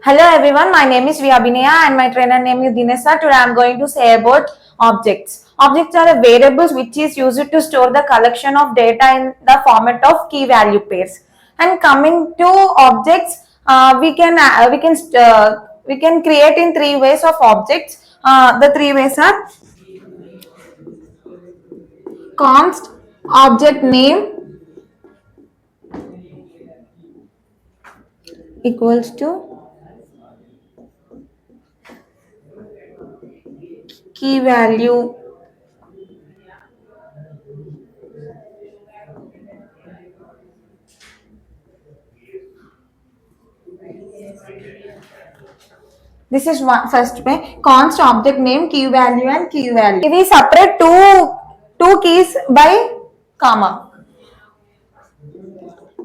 Hello everyone, my name is Sree Abhinaya and my trainer name is Dinesh. Today I am going to say about objects. Objects are variables which is used to store the collection of data in the format of key value pairs. And coming to objects, we can create in three ways of objects. The three ways are const object name equals to key value This is one first way. Const object name, key value and key value. We separate two keys by comma.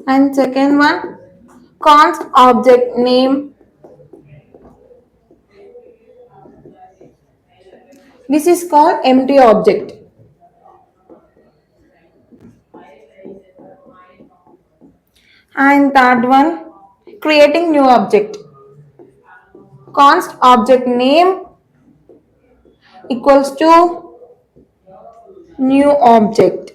And second one, const object name. This is called empty object. And third one, creating new object. Const object name equals to new object.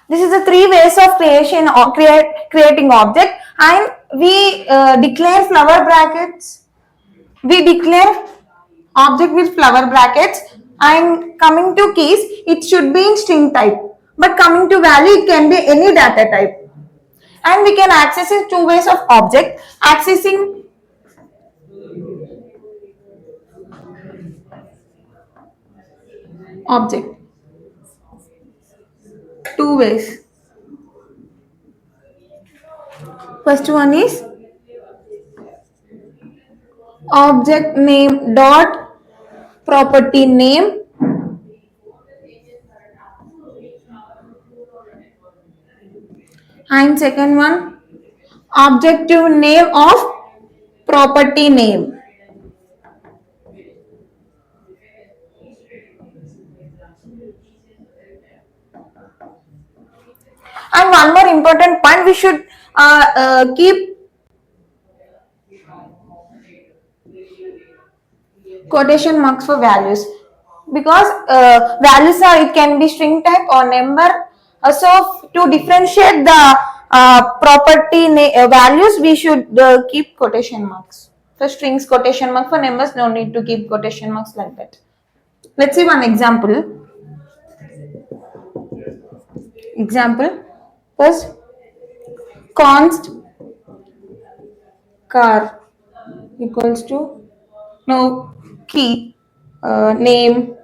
This is the three ways of creation or creating object, and we declare flower brackets. We declare object with flower brackets, and coming to keys, it should be in string type. But coming to value, it can be any data type. And we can access it two ways of object. Accessing object. Two ways. First one is object name dot property name and second one objective name of property name. And one more important point, we should keep quotation marks for values, because values are, it can be string type or number. So to differentiate the property values, we should keep quotation marks. For strings, quotation mark; for numbers, no need to keep quotation marks like that. Let's see one example. First, const car equals to no key name,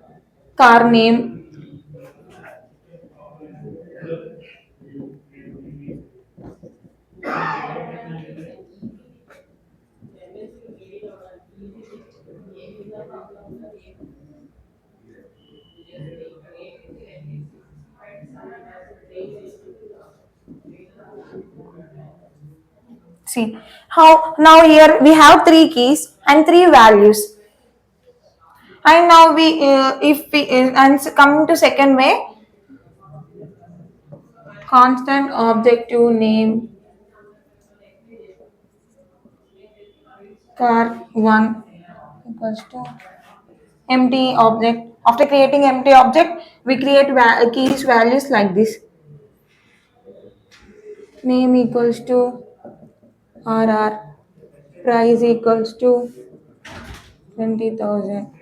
car name. See how now here we have three keys and three values. And now we if we and coming to second way, constant objective name car1 equals to empty object. After creating empty object, we create keys values like this. Name equals to RR, price equals to 20,000.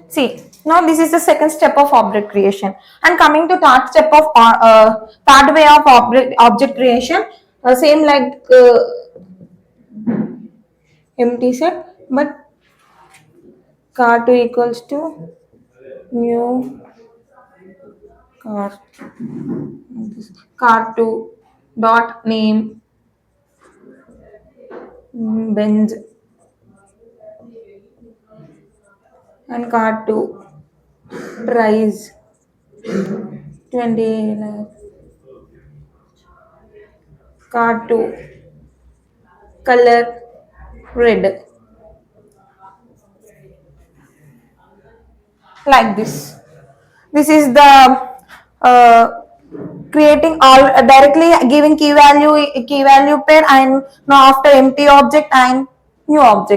See, now this is the second step of object creation, and coming to third step of third way of object creation, same like empty set, but car2 equals to new car2 dot name Benz and car2 price 20 lakh, car2 color red. like this. This is the creating all directly giving key value pair and now after empty object and new object.